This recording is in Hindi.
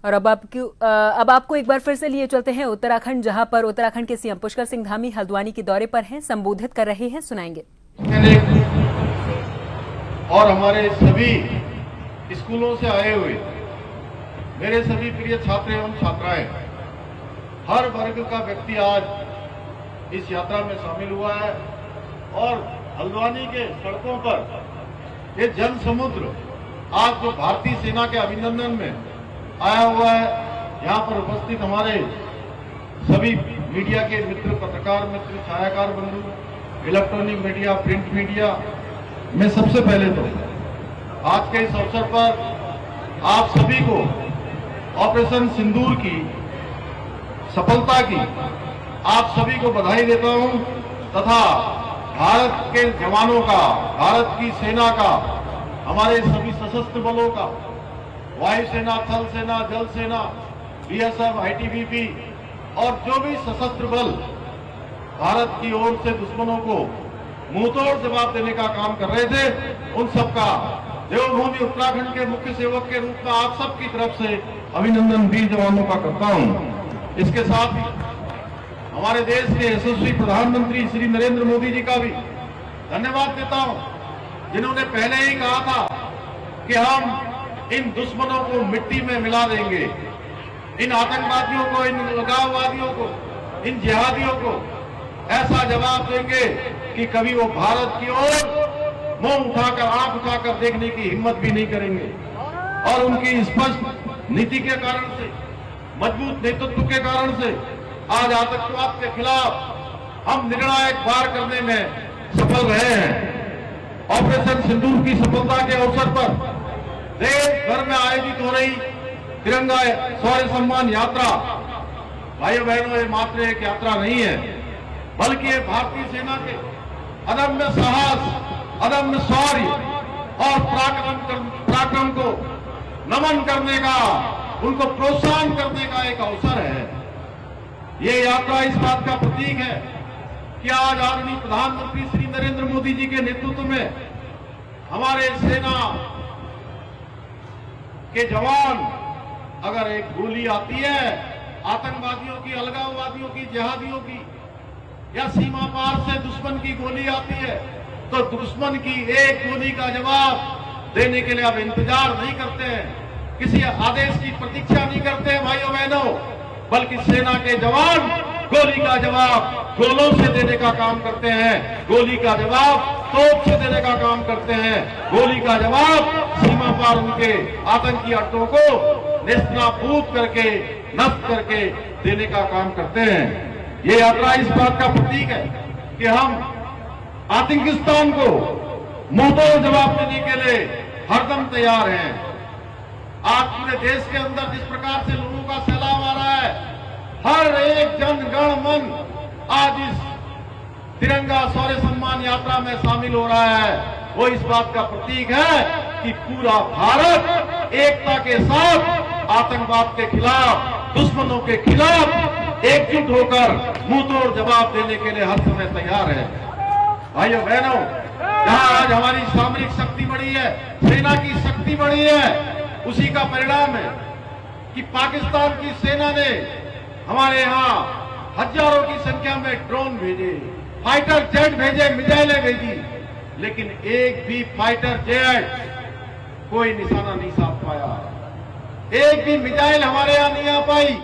और अब आपको एक बार फिर से लिए चलते हैं उत्तराखंड, जहां पर उत्तराखंड के सीएम पुष्कर सिंह धामी हल्द्वानी के दौरे पर हैं, संबोधित कर रहे हैं, सुनाएंगे। और हमारे सभी स्कूलों से आए हुए मेरे सभी प्रिय छात्र एवं छात्राएं, हर वर्ग का व्यक्ति आज इस यात्रा में शामिल हुआ है और हल्द्वानी के सड़कों पर ये जन समुद्र आज जो भारतीय सेना के अभिनंदन में आया हुआ है। यहाँ पर उपस्थित हमारे सभी मीडिया के मित्र, पत्रकार मित्र, छायाकार बंधु, इलेक्ट्रॉनिक मीडिया, प्रिंट मीडिया, मैं सबसे पहले तो आज के इस अवसर पर आप सभी को ऑपरेशन सिंदूर की सफलता की आप सभी को बधाई देता हूं तथा भारत के जवानों का, भारत की सेना का, हमारे सभी सशस्त्र बलों का, वायुसेना, थल सेना, जल सेना, बीएसएफ, आईटीबीपी और जो भी सशस्त्र बल भारत की ओर से दुश्मनों को मुंहतोड़ जवाब देने का काम कर रहे थे, उन सबका देवभूमि उत्तराखंड के मुख्य सेवक के रूप में आप सबकी तरफ से अभिनंदन वीर जवानों का करता हूं। इसके साथ ही हमारे देश के यशस्वी प्रधानमंत्री श्री नरेंद्र मोदी जी का भी धन्यवाद देता हूं, जिन्होंने पहले ही कहा था कि हम इन दुश्मनों को मिट्टी में मिला देंगे, इन आतंकवादियों को, इन अलगाववादियों को, इन जिहादियों को ऐसा जवाब देंगे कि कभी वो भारत की ओर मुंह उठाकर, आंख उठाकर देखने की हिम्मत भी नहीं करेंगे। और उनकी स्पष्ट नीति के कारण से, मजबूत नेतृत्व के कारण से आज आतंकवाद के खिलाफ हम निर्णायक वार करने में सफल रहे हैं। ऑपरेशन सिंदूर की सफलता के अवसर पर देश भर में आयोजित हो रही तिरंगा शौर्य सम्मान यात्रा, भाइयों बहनों, ये मात्र एक यात्रा नहीं है, बल्कि ये भारतीय सेना के अदम्य साहस, अदम्य शौर्य और पराक्रम को नमन करने का, उनको प्रोत्साहन करने का एक अवसर है। ये यात्रा इस बात का प्रतीक है कि आज आदरणीय प्रधानमंत्री श्री नरेंद्र मोदी जी के नेतृत्व में हमारे सेना के जवान, अगर एक गोली आती है आतंकवादियों की, अलगाववादियों की, जिहादियों की, या सीमा पार से दुश्मन की गोली आती है, तो दुश्मन की एक गोली का जवाब देने के लिए अब इंतजार नहीं करते हैं, किसी आदेश की प्रतीक्षा नहीं करते हैं भाइयों बहनों, बल्कि सेना के जवान गोली का जवाब गोलों से देने का काम करते हैं, गोली का जवाब तोप से देने का काम करते हैं, गोली का जवाब सीमा पार उनके आतंकी अड्डों को नेस्तनाबूद करके, नष्ट करके देने का काम करते हैं। ये यात्रा इस बात का प्रतीक है कि हम आतंकिस्तान को मुंहतोड़ जवाब देने के लिए हरदम तैयार हैं। आज पूरे देश के अंदर जिस प्रकार से लोगों का सैलाब आ रहा है, हर एक जन गण मन आज इस तिरंगा शौर्य सम्मान यात्रा में शामिल हो रहा है, वो इस बात का प्रतीक है कि पूरा भारत एकता के साथ आतंकवाद के खिलाफ, दुश्मनों के खिलाफ एकजुट होकर मुंहतोड़ जवाब देने के लिए हर समय तैयार है। भाइयों बहनों, जहां आज हमारी सामरिक शक्ति बढ़ी है, सेना की शक्ति बढ़ी है, उसी का परिणाम है कि पाकिस्तान की सेना ने हमारे यहां हजारों की संख्या में ड्रोन भेजे, फाइटर जेट भेजे, मिसाइलें भेजी, लेकिन एक भी फाइटर जेट कोई निशाना नहीं साध पाया, एक भी मिसाइल हमारे यहां नहीं आ पाई।